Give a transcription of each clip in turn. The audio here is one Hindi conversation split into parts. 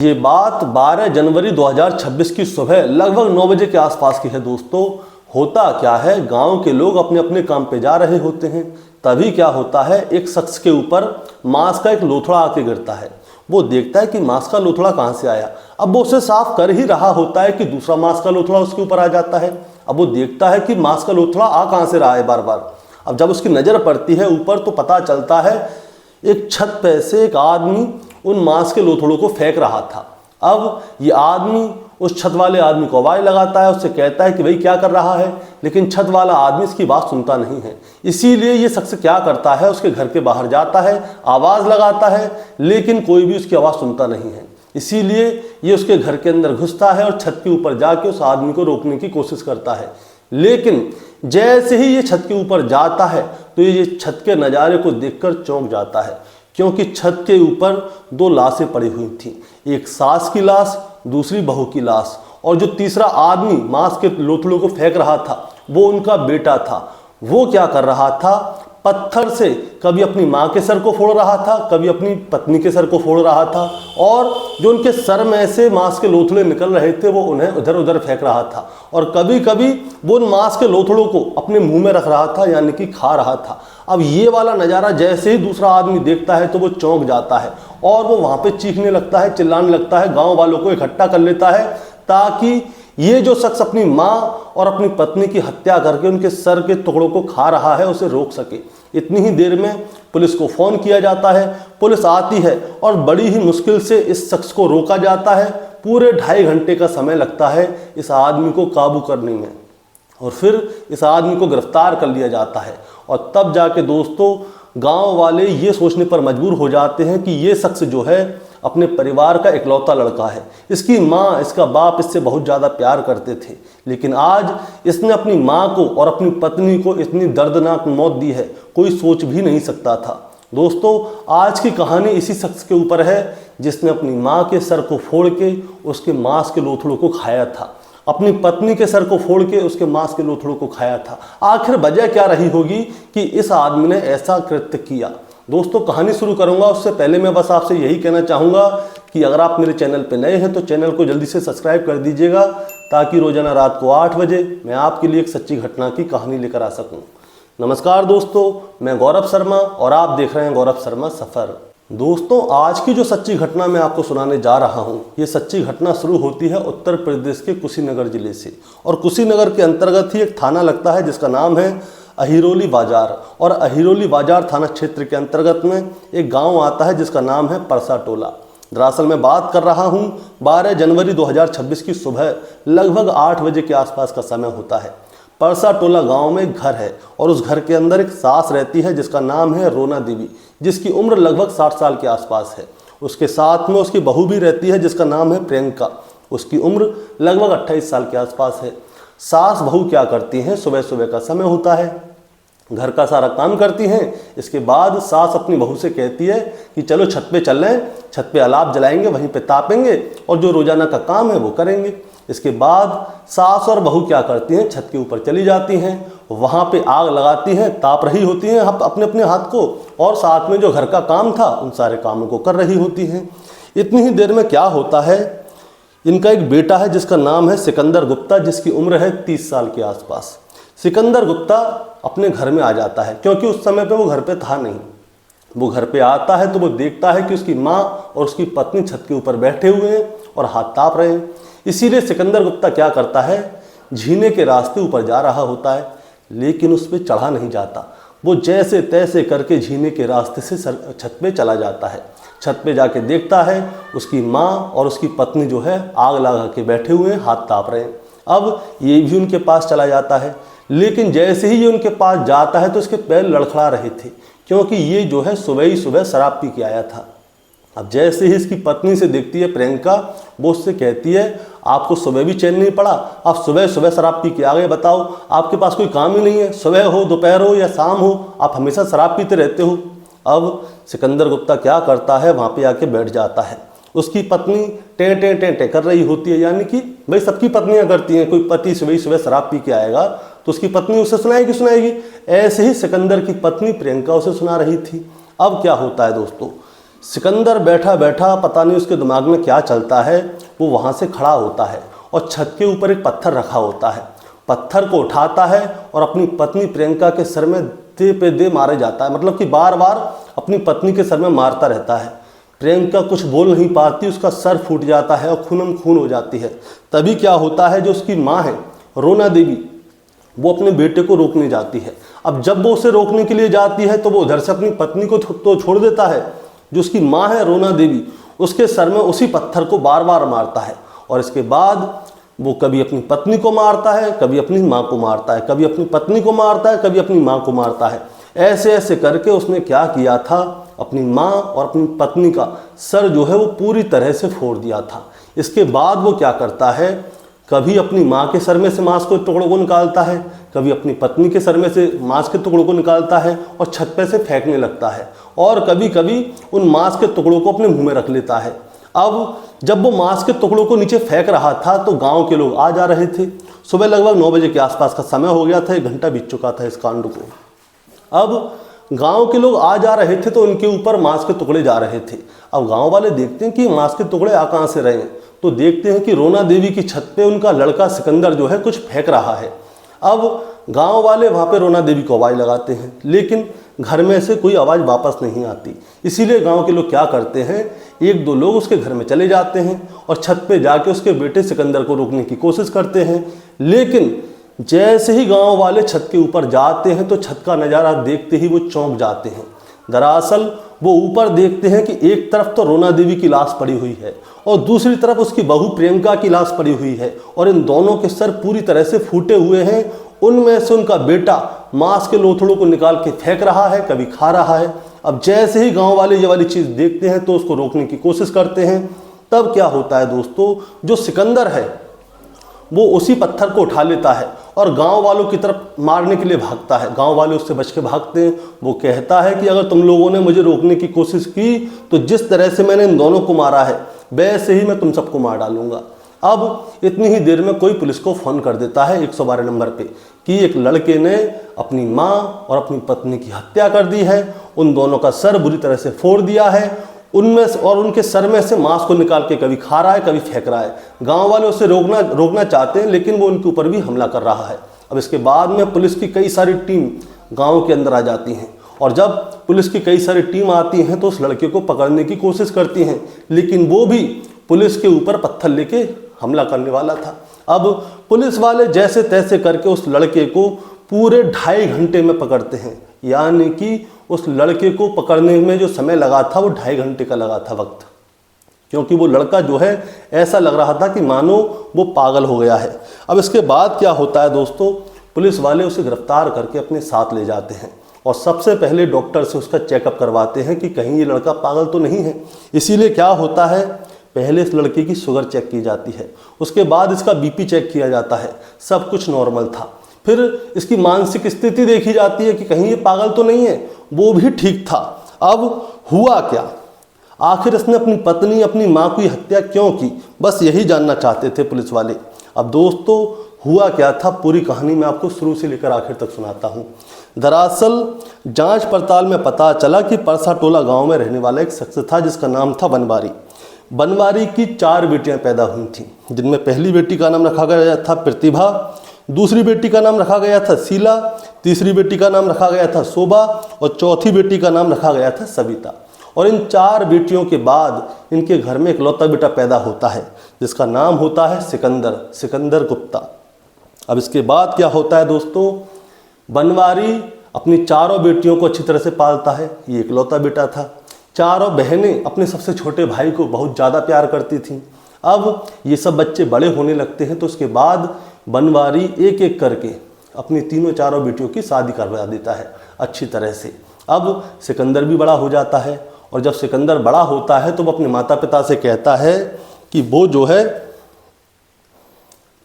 ये बात 12 जनवरी 2026 की सुबह लगभग 9 बजे के आसपास की है दोस्तों। होता क्या है, गांव के लोग अपने अपने काम पे जा रहे होते हैं, तभी क्या होता है, एक शख्स के ऊपर मांस का एक लोथड़ा आके गिरता है। वो देखता है कि मांस का लोथड़ा कहाँ से आया। अब वो उसे साफ कर ही रहा होता है कि दूसरा मांस का लोथड़ा उसके ऊपर आ जाता है। अब वो देखता है कि मांस का लोथड़ा आ कहाँ से रहा है बार बार। अब जब उसकी नज़र पड़ती है ऊपर तो पता चलता है एक छत पे से एक आदमी उन मांस के लोथड़ों को फेंक रहा था। अब ये आदमी उस छत वाले आदमी को आवाज़ लगाता है, उससे कहता है कि भाई क्या कर रहा है, लेकिन छत वाला आदमी इसकी बात सुनता नहीं है। इसीलिए ये शख्स क्या करता है, उसके घर के बाहर जाता है, आवाज़ लगाता है, लेकिन कोई भी उसकी आवाज़ सुनता नहीं है। इसीलिए ये उसके घर के अंदर घुसता है और छत के ऊपर जाके उस आदमी को रोकने की कोशिश करता है। लेकिन जैसे ही ये छत के ऊपर जाता है तो ये छत के नज़ारे को देखकर चौंक जाता है, क्योंकि छत के ऊपर दो लाशें पड़ी हुई थीं, एक सास की लाश, दूसरी बहू की लाश, और जो तीसरा आदमी मांस के लोथड़ों को फेंक रहा था वो उनका बेटा था। वो क्या कर रहा था, पत्थर से कभी अपनी माँ के सर को फोड़ रहा था, कभी अपनी पत्नी के सर को फोड़ रहा था, और जो उनके सर में से मांस के लोथड़े निकल रहे थे वो उन्हें इधर उधर फेंक रहा था, और कभी कभी वो उन मांस के लोथड़ों को अपने मुंह में रख रहा था, यानी कि खा रहा था। अब ये वाला नज़ारा जैसे ही दूसरा आदमी देखता है तो वो चौंक जाता है और वो वहाँ पे चीखने लगता है, चिल्लाने लगता है, गाँव वालों को इकट्ठा कर लेता है ताकि ये जो शख्स अपनी माँ और अपनी पत्नी की हत्या करके उनके सर के टुकड़ों को खा रहा है उसे रोक सके। इतनी ही देर में पुलिस को फ़ोन किया जाता है, पुलिस आती है और बड़ी ही मुश्किल से इस शख्स को रोका जाता है। पूरे 2.5 घंटे का समय लगता है इस आदमी को काबू करने में, और फिर इस आदमी को गिरफ्तार कर लिया जाता है। और तब जाके दोस्तों गांव वाले ये सोचने पर मजबूर हो जाते हैं कि ये शख्स जो है अपने परिवार का इकलौता लड़का है, इसकी माँ इसका बाप इससे बहुत ज़्यादा प्यार करते थे, लेकिन आज इसने अपनी माँ को और अपनी पत्नी को इतनी दर्दनाक मौत दी है, कोई सोच भी नहीं सकता था। दोस्तों आज की कहानी इसी शख्स के ऊपर है जिसने अपनी माँ के सर को फोड़ के उसके मांस के लोथड़ों को खाया था, अपनी पत्नी के सर को फोड़ के उसके मांस के लोथड़ों को खाया था। आखिर वजह क्या रही होगी कि इस आदमी ने ऐसा कृत्य किया। दोस्तों कहानी शुरू करूंगा उससे पहले मैं बस आपसे यही कहना चाहूँगा कि अगर आप मेरे चैनल पर नए हैं तो चैनल को जल्दी से सब्सक्राइब कर दीजिएगा, ताकि रोजाना रात को 8 बजे मैं आपके लिए एक सच्ची घटना की कहानी लेकर आ सकूँ। नमस्कार दोस्तों, मैं गौरव शर्मा और आप देख रहे हैं गौरव शर्मा सफ़र। दोस्तों आज की जो सच्ची घटना मैं आपको सुनाने जा रहा हूँ, ये सच्ची घटना शुरू होती है उत्तर प्रदेश के कुशीनगर ज़िले से, और कुशीनगर के अंतर्गत ही एक थाना लगता है जिसका नाम है अहिरोली बाजार, और अहिरोली बाजार थाना क्षेत्र के अंतर्गत में एक गांव आता है जिसका नाम है परसा टोला। दरअसल मैं बात कर रहा हूं 12 जनवरी 2026 की सुबह लगभग 8 बजे के आसपास का समय होता है। परसा टोला गांव में एक घर है और उस घर के अंदर एक सास रहती है जिसका नाम है रोना देवी, जिसकी उम्र लगभग 60 साल के आसपास है। उसके साथ में उसकी बहू भी रहती है जिसका नाम है प्रियंका, उसकी उम्र लगभग 28 साल के आसपास है। सास बहू क्या करती हैं, सुबह सुबह का समय होता है, घर का सारा काम करती हैं। इसके बाद सास अपनी बहू से कहती है कि चलो छत पे चल रहे हैं, छत पे अलाव जलाएंगे, वहीं पे तापेंगे और जो रोजाना का काम है वो करेंगे। इसके बाद सास और बहू क्या करती हैं, छत के ऊपर चली जाती हैं, वहाँ पे आग लगाती हैं, ताप रही होती हैं अपने अपने हाथ को, और साथ में जो घर का काम था उन सारे कामों को कर रही होती हैं। इतनी ही देर में क्या होता है, इनका एक बेटा है जिसका नाम है सिकंदर गुप्ता, जिसकी उम्र है 30 साल के आसपास। सिकंदर गुप्ता अपने घर में आ जाता है, क्योंकि उस समय पे वो घर पे था नहीं। वो घर पे आता है तो वो देखता है कि उसकी माँ और उसकी पत्नी छत के ऊपर बैठे हुए हैं और हाथ ताप रहे हैं। इसीलिए सिकंदर गुप्ता क्या करता है, झीने के रास्ते ऊपर जा रहा होता है, लेकिन उस पर चढ़ा नहीं जाता। वो जैसे तैसे करके झीने के रास्ते से छत पे चला जाता है। छत पे जाके देखता है उसकी माँ और उसकी पत्नी जो है आग लगा के बैठे हुए हैं, हाथ ताप रहे हैं। अब ये भी उनके पास चला जाता है, लेकिन जैसे ही ये उनके पास जाता है तो उसके पैर लड़खड़ा रहे थे, क्योंकि ये जो है सुबह ही सुबह शराब पी के आया था। अब जैसे ही इसकी पत्नी से देखती है प्रियंका, वो उससे कहती है आपको सुबह भी चैन नहीं पड़ा, आप सुबह सुबह शराब पी के आ गए, बताओ आपके पास कोई काम ही नहीं है, सुबह हो दोपहर हो या शाम हो आप हमेशा शराब पीते रहते हो। अब सिकंदर गुप्ता क्या करता है, वहाँ पे आके बैठ जाता है। उसकी पत्नी टें टें टें टें कर रही होती है, यानी कि भाई सबकी पत्नियां करती हैं, कोई पति सुबह सुबह शराब पी के आएगा तो उसकी पत्नी उसे सुनाएगी। ऐसे ही सिकंदर की पत्नी प्रियंका उसे सुना रही थी। अब क्या होता है दोस्तों, सिकंदर बैठा बैठा पता नहीं उसके दिमाग में क्या चलता है, वो वहाँ से खड़ा होता है और छत के ऊपर एक पत्थर रखा होता है। पत्थर को उठाता है और अपनी पत्नी प्रियंका के सर में दे पे दे मारे जाता है, मतलब कि बार बार अपनी पत्नी के सर में मारता रहता है। प्रियंका कुछ बोल नहीं पाती, उसका सर फूट जाता है और खूनम खून हो जाती है। तभी क्या होता है, जो उसकी माँ है रोना देवी, वो अपने बेटे को रोकने जाती है। अब जब वो उसे रोकने के लिए जाती है तो वो उधर से अपनी पत्नी को तो छोड़ देता है, जो उसकी माँ है रोना देवी, उसके सर में उसी पत्थर को बार बार मारता है। और इसके बाद वो कभी अपनी पत्नी को मारता है, कभी अपनी माँ को मारता है, कभी अपनी पत्नी को मारता है, कभी अपनी माँ को मारता है। ऐसे ऐसे करके उसने क्या किया था, अपनी माँ और अपनी पत्नी का सर जो है वो पूरी तरह से फोड़ दिया था। इसके बाद वो क्या करता है, कभी अपनी माँ के सर में से मांस के टुकड़ों को निकालता है, कभी अपनी पत्नी के सर में से मांस के टुकड़ों को निकालता है और छत पे से फेंकने लगता है, और कभी कभी उन मांस के टुकड़ों को अपने मुंह में रख लेता है। अब जब वो मांस के टुकड़ों को नीचे फेंक रहा था तो गांव के लोग आ जा रहे थे। सुबह लगभग 9 बजे के आसपास का समय हो गया था, 1 घंटा बीत चुका था इस कांड को। अब गांव के लोग आ जा रहे थे तो उनके ऊपर मांस के टुकड़े जा रहे थे। अब गांव वाले देखते हैं कि मांस के टुकड़े आ कहाँ से रहे हैं, तो देखते हैं कि रोना देवी की छत पे उनका लड़का सिकंदर जो है कुछ फेंक रहा है। अब गांव वाले वहाँ पे रोना देवी को आवाज़ लगाते हैं, लेकिन घर में से कोई आवाज़ वापस नहीं आती। इसीलिए गांव के लोग क्या करते हैं, 1-2 लोग उसके घर में चले जाते हैं और छत पे जाके उसके बेटे सिकंदर को रोकने की कोशिश करते हैं। लेकिन जैसे ही गांव वाले छत के ऊपर जाते हैं तो छत का नज़ारा देखते ही वो चौंक जाते हैं। दरअसल वो ऊपर देखते हैं कि एक तरफ तो रोना देवी की लाश पड़ी हुई है और दूसरी तरफ उसकी बहू प्रियंका की लाश पड़ी हुई है, और इन दोनों के सर पूरी तरह से फूटे हुए हैं। उनमें से उनका बेटा मांस के लोथड़ों को निकाल के फेंक रहा है, कभी खा रहा है। अब जैसे ही गांव वाले ये वाली चीज़ देखते हैं तो उसको रोकने की कोशिश करते हैं। तब क्या होता है दोस्तों, जो सिकंदर है वो उसी पत्थर को उठा लेता है और गांव वालों की तरफ मारने के लिए भागता है। गांव वाले उससे बच के भागते हैं। वो कहता है कि अगर तुम लोगों ने मुझे रोकने की कोशिश की तो जिस तरह से मैंने इन दोनों को मारा है वैसे ही मैं तुम सबको मार डालूंगा। अब इतनी ही देर में कोई पुलिस को फ़ोन कर देता है 112 नंबर पे कि एक लड़के ने अपनी माँ और अपनी पत्नी की हत्या कर दी है, उन दोनों का सर बुरी तरह से फोड़ दिया है, उनमें से और उनके सर में से मांस को निकाल के कभी खा रहा है, कभी फेंक रहा है। गांव वाले उसे रोकना चाहते हैं, लेकिन वो उनके ऊपर भी हमला कर रहा है। अब इसके बाद में पुलिस की कई सारी टीम गांव के अंदर आ जाती हैं, और जब पुलिस की कई सारी टीम आती हैं तो उस लड़के को पकड़ने की कोशिश करती हैं, लेकिन वो भी पुलिस के ऊपर पत्थर लेके हमला करने वाला था। अब पुलिस वाले जैसे तैसे करके उस लड़के को पूरे 2.5 घंटे में पकड़ते हैं, यानी कि उस लड़के को पकड़ने में जो समय लगा था वो 2.5 घंटे का लगा था वक्त, क्योंकि वो लड़का जो है ऐसा लग रहा था कि मानो वो पागल हो गया है। अब इसके बाद क्या होता है दोस्तों, पुलिस वाले उसे गिरफ्तार करके अपने साथ ले जाते हैं और सबसे पहले डॉक्टर से उसका चेकअप करवाते हैं कि कहीं ये लड़का पागल तो नहीं है। इसीलिए क्या होता है, पहले इस लड़के की शुगर चेक की जाती है, उसके बाद इसका बीपी चेक किया जाता है, सब कुछ नॉर्मल था। फिर इसकी मानसिक स्थिति देखी जाती है कि कहीं ये पागल तो नहीं है, वो भी ठीक था। अब हुआ क्या, आखिर इसने अपनी पत्नी अपनी माँ की हत्या क्यों की, बस यही जानना चाहते थे पुलिस वाले। अब दोस्तों हुआ क्या था, पूरी कहानी मैं आपको शुरू से लेकर आखिर तक सुनाता हूँ। दरअसल जांच पड़ताल में पता चला कि परसा टोला गाँव में रहने वाला एक शख्स था जिसका नाम था बनवारी। बनवारी की 4 बेटियां पैदा हुई थीं, जिनमें पहली बेटी का नाम रखा गया था प्रतिभा, दूसरी बेटी का नाम रखा गया था शीला, तीसरी बेटी का नाम रखा गया था शोभा और चौथी बेटी का नाम रखा गया था सविता। और इन 4 बेटियों के बाद इनके घर में इकलौता बेटा पैदा होता है जिसका नाम होता है सिकंदर गुप्ता। अब इसके बाद क्या होता है दोस्तों, बनवारी अपनी 4 बेटियों को अच्छी तरह से पालता है, ये इकलौता बेटा था। 4 बहनें अपने सबसे छोटे भाई को बहुत ज़्यादा प्यार करती थीं। अब ये सब बच्चे बड़े होने लगते हैं तो उसके बाद बनवारी एक एक करके अपनी 3-4 बेटियों की शादी करवा देता है अच्छी तरह से। अब सिकंदर भी बड़ा हो जाता है, और जब सिकंदर बड़ा होता है तो वो अपने माता पिता से कहता है कि वो जो है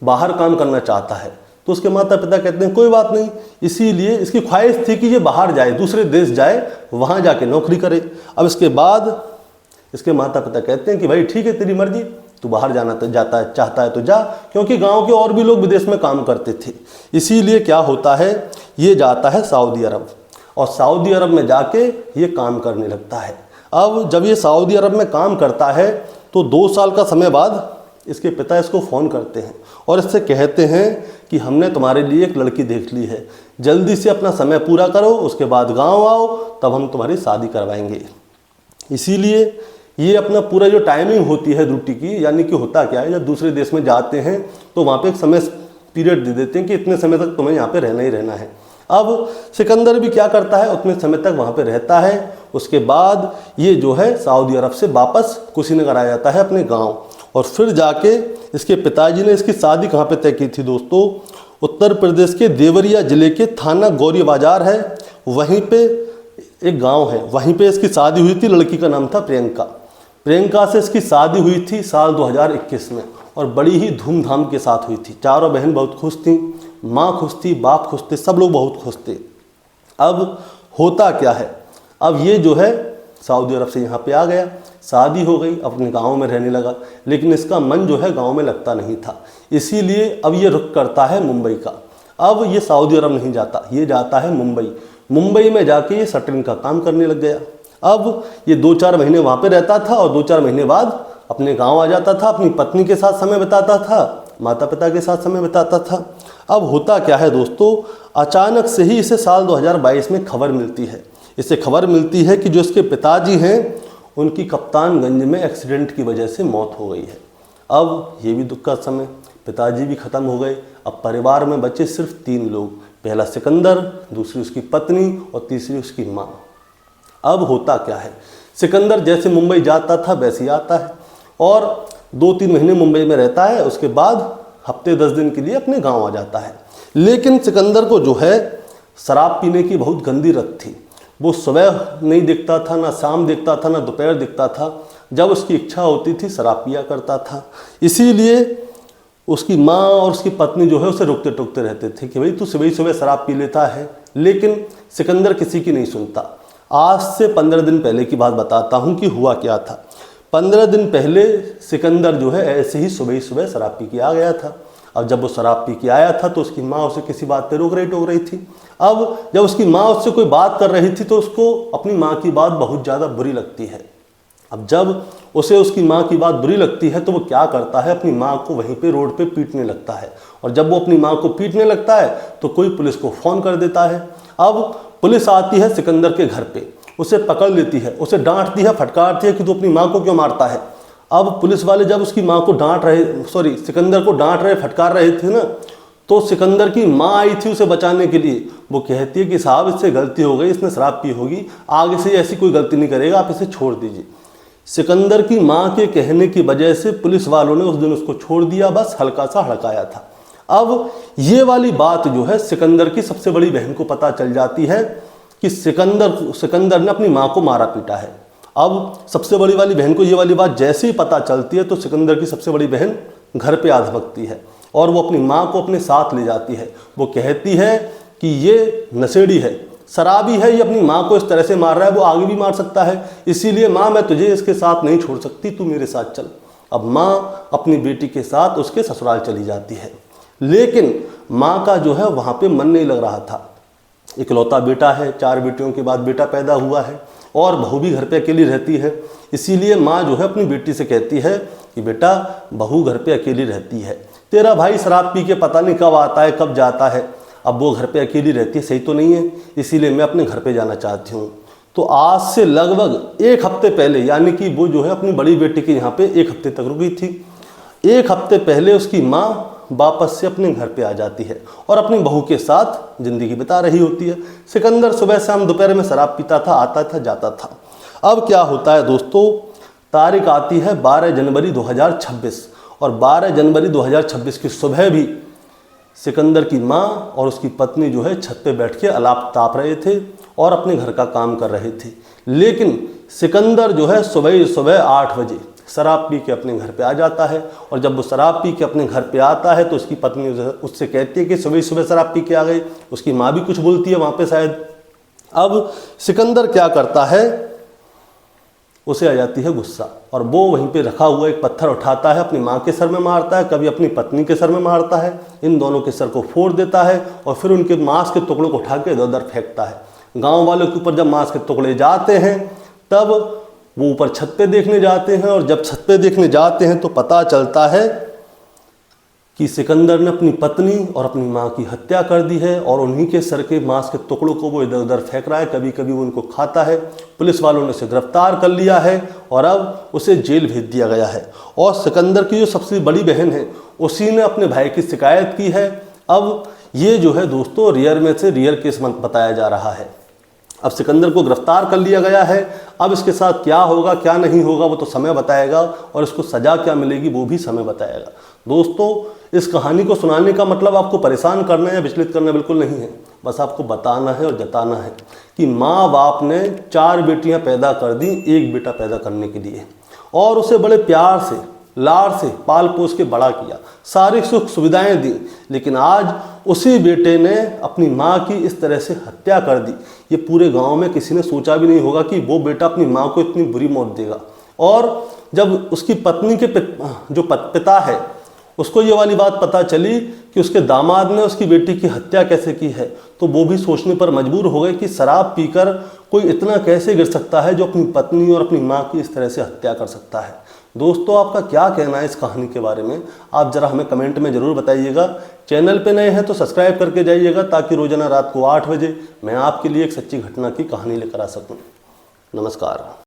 बाहर काम करना चाहता है। तो उसके माता पिता कहते हैं कोई बात नहीं, इसीलिए इसकी ख्वाहिश थी कि ये बाहर जाए, दूसरे देश जाए, वहाँ जाके नौकरी करे। अब इसके बाद इसके माता पिता कहते हैं कि भाई ठीक है तेरी मर्जी, तू बाहर जाना तो चाहता है तो जा, क्योंकि गांव के और भी लोग विदेश में काम करते थे। इसीलिए क्या होता है, ये जाता है सऊदी अरब, और सऊदी अरब में जाके ये काम करने लगता है। अब जब ये सऊदी अरब में काम करता है तो 2 साल का समय बाद इसके पिता इसको फ़ोन करते हैं और इससे कहते हैं कि हमने तुम्हारे लिए एक लड़की देख ली है, जल्दी से अपना समय पूरा करो, उसके बाद गांव आओ, तब हम तुम्हारी शादी करवाएंगे। इसीलिए ये अपना पूरा जो टाइमिंग होती है ड्यूटी की, यानी कि होता क्या है, जब दूसरे देश में जाते हैं तो वहाँ पे एक समय पीरियड दे देते हैं कि इतने समय तक तुम्हें यहाँ पे रहना ही रहना है। अब सिकंदर भी क्या करता है, उतने समय तक वहाँ पे रहता है। उसके बाद ये जो है सऊदी अरब से वापस कुशीनगर आ जाता है अपने गांव। और फिर जाके इसके पिताजी ने इसकी शादी कहाँ पे तय की थी दोस्तों, उत्तर प्रदेश के देवरिया ज़िले के थाना गौरी बाजार है, वहीं पे एक गांव है, वहीं पे इसकी शादी हुई थी। लड़की का नाम था प्रियंका। प्रियंका से इसकी शादी हुई थी साल 2021 में और बड़ी ही धूमधाम के साथ हुई थी। चारों बहन बहुत खुश थी, माँ खुश थी, बाप खुश थे, सब लोग बहुत खुश थे। अब होता क्या है, अब ये जो है सऊदी अरब से यहाँ पे आ गया, शादी हो गई, अपने गांव में रहने लगा, लेकिन इसका मन जो है गांव में लगता नहीं था। इसीलिए अब ये रुख करता है मुंबई का। अब ये सऊदी अरब नहीं जाता, ये जाता है मुंबई। मुंबई में जाके ये शटरिंग का काम करने लग गया। अब ये 2-4 महीने वहाँ पे रहता था और 2-4 महीने बाद अपने गाँव आ जाता था, अपनी पत्नी के साथ समय बिताता था, माता पिता के साथ समय बिताता था। अब होता क्या है दोस्तों, अचानक से ही इसे साल 2022 में खबर मिलती है। इसे खबर मिलती है कि जो इसके पिताजी हैं उनकी कप्तानगंज में एक्सीडेंट की वजह से मौत हो गई है। अब ये भी दुख का समय, पिताजी भी ख़त्म हो गए। अब परिवार में बचे सिर्फ 3 लोग, पहला सिकंदर, दूसरी उसकी पत्नी और तीसरी उसकी माँ। अब होता क्या है, सिकंदर जैसे मुंबई जाता था वैसे ही आता है और 2-3 महीने मुंबई में रहता है। उसके बाद हफ्ते 10 दिन के लिए अपने गाँव आ जाता है। लेकिन सिकंदर को जो है शराब पीने की बहुत गंदी लत थी। वो सुबह नहीं दिखता था, ना शाम दिखता था, ना दोपहर दिखता था। जब उसकी इच्छा होती थी शराब पिया करता था। इसीलिए उसकी माँ और उसकी पत्नी जो है उसे रोकते टोकते रहते थे कि भाई तू सुबह ही सुबह शराब पी लेता है। लेकिन सिकंदर किसी की नहीं सुनता। आज से 15 दिन पहले की बात बताता हूँ कि हुआ क्या था। 15 दिन पहले सिकंदर जो है ऐसे ही सुबह शराब पी के आ गया था। अब जब वो शराब पी के आया था तो उसकी माँ उसे किसी बात पे रोक रही थी। अब जब उसकी माँ उससे कोई बात कर रही थी तो उसको अपनी माँ की बात बहुत ज़्यादा बुरी लगती है। अब जब उसे उसकी माँ की बात बुरी लगती है तो वो क्या करता है, अपनी माँ को वहीं पे रोड पे पीटने लगता है। और जब वो अपनी माँ को पीटने लगता है तो कोई पुलिस को फ़ोन कर देता है। अब पुलिस आती है सिकंदर के घर पे, उसे पकड़ लेती है, उसे डांटती है, फटकारती है कि तू अपनी माँ को क्यों मारता है। अब पुलिस वाले जब उसकी माँ को सिकंदर को डांट रहे, फटकार रहे थे ना, तो सिकंदर की माँ आई थी उसे बचाने के लिए। वो कहती है कि साहब इससे गलती हो गई, इसने शराब पी होगी, आगे से ऐसी कोई गलती नहीं करेगा, आप इसे छोड़ दीजिए। सिकंदर की माँ के कहने की वजह से पुलिस वालों ने उस दिन उसको छोड़ दिया, बस हल्का सा हड़काया था। अब ये वाली बात जो है सिकंदर की सबसे बड़ी बहन को पता चल जाती है कि सिकंदर ने अपनी माँ को मारा पीटा है। अब सबसे बड़ी वाली बहन को ये वाली बात जैसे ही पता चलती है तो सिकंदर की सबसे बड़ी बहन घर पे आ धमकती है और वो अपनी माँ को अपने साथ ले जाती है। वो कहती है कि ये नशेड़ी है, शराबी है, ये अपनी माँ को इस तरह से मार रहा है, वो आगे भी मार सकता है, इसीलिए माँ मैं तुझे इसके साथ नहीं छोड़ सकती, तू मेरे साथ चल। अब माँ अपनी बेटी के साथ उसके ससुराल चली जाती है। लेकिन माँ का जो है वहाँ पे मन नहीं लग रहा था। इकलौता बेटा है, 4 बेटियों के बाद बेटा पैदा हुआ है और बहू भी घर पे अकेली रहती है। इसीलिए माँ जो है अपनी बेटी से कहती है कि बेटा बहू घर पे अकेली रहती है, तेरा भाई शराब पी के पता नहीं कब आता है कब जाता है, अब वो घर पे अकेली रहती है, सही तो नहीं है, इसीलिए मैं अपने घर पे जाना चाहती हूँ। तो आज से लगभग 1 हफ्ते पहले, यानी कि वो जो है अपनी बड़ी बेटी के यहाँ पे 1 हफ्ते तक रुकी थी। 1 हफ्ते पहले उसकी माँ वापस से अपने घर पे आ जाती है और अपनी बहू के साथ ज़िंदगी बिता रही होती है। सिकंदर सुबह शाम दोपहर में शराब पीता था, आता था जाता था। अब क्या होता है दोस्तों, तारीख आती है 12 जनवरी 2026 और 12 जनवरी 2026 की सुबह भी सिकंदर की माँ और उसकी पत्नी जो है छत पे बैठ के अलाप ताप रहे थे और अपने घर का काम कर रहे थे। लेकिन सिकंदर जो है सुबह 8 बजे शराब पी के अपने घर पे आ जाता है और जब वो शराब पी के अपने घर पे आता है तो उसकी पत्नी उससे कहती है कि सुबह शराब पी के आ गई। उसकी माँ भी कुछ बोलती है वहाँ पे शायद। अब सिकंदर क्या करता है, उसे आ जाती है गुस्सा और वो वहीं पे रखा हुआ एक पत्थर उठाता है, अपनी माँ के सर में मारता है, कभी अपनी पत्नी के सर में मारता है, इन दोनों के सर को फोड़ देता है और फिर उनके मांस के टुकड़ों को उठा के इधर उधर फेंकता है। गाँव वालों के ऊपर जब मांस के टुकड़े जाते हैं तब वो ऊपर छत पे देखने जाते हैं और जब छत पे देखने जाते हैं तो पता चलता है कि सिकंदर ने अपनी पत्नी और अपनी माँ की हत्या कर दी है और उन्हीं के सर के मांस के टुकड़ों को वो इधर उधर फेंक रहा है, कभी कभी वो उनको खाता है। पुलिस वालों ने उसे गिरफ्तार कर लिया है और अब उसे जेल भेज दिया गया है। और सिकंदर की जो सबसे बड़ी बहन है उसी ने अपने भाई की शिकायत की है। अब ये जो है दोस्तों रियर में से रियर केस बताया जा रहा है। अब सिकंदर को गिरफ्तार कर लिया गया है। अब इसके साथ क्या होगा क्या नहीं होगा वो तो समय बताएगा और इसको सज़ा क्या मिलेगी वो भी समय बताएगा। दोस्तों इस कहानी को सुनाने का मतलब आपको परेशान करना या विचलित करना बिल्कुल नहीं है, बस आपको बताना है और जताना है कि माँ बाप ने 4 बेटियां पैदा कर दी एक बेटा पैदा करने के लिए और उसे बड़े प्यार से लाड़ से पाल पोस के बड़ा किया, सारी सुख सुविधाएं दी, लेकिन आज उसी बेटे ने अपनी माँ की इस तरह से हत्या कर दी। ये पूरे गांव में किसी ने सोचा भी नहीं होगा कि वो बेटा अपनी माँ को इतनी बुरी मौत देगा। और जब उसकी पत्नी के जो पिता है उसको ये वाली बात पता चली कि उसके दामाद ने उसकी बेटी की हत्या कैसे की है, तो वो भी सोचने पर मजबूर हो गए कि शराब पीकर कोई इतना कैसे गिर सकता है जो अपनी पत्नी और अपनी माँ की इस तरह से हत्या कर सकता है। दोस्तों आपका क्या कहना है इस कहानी के बारे में, आप ज़रा हमें कमेंट में ज़रूर बताइएगा। चैनल पे नए हैं तो सब्सक्राइब करके जाइएगा ताकि रोजाना रात को 8 बजे मैं आपके लिए एक सच्ची घटना की कहानी लेकर आ सकूँ। नमस्कार।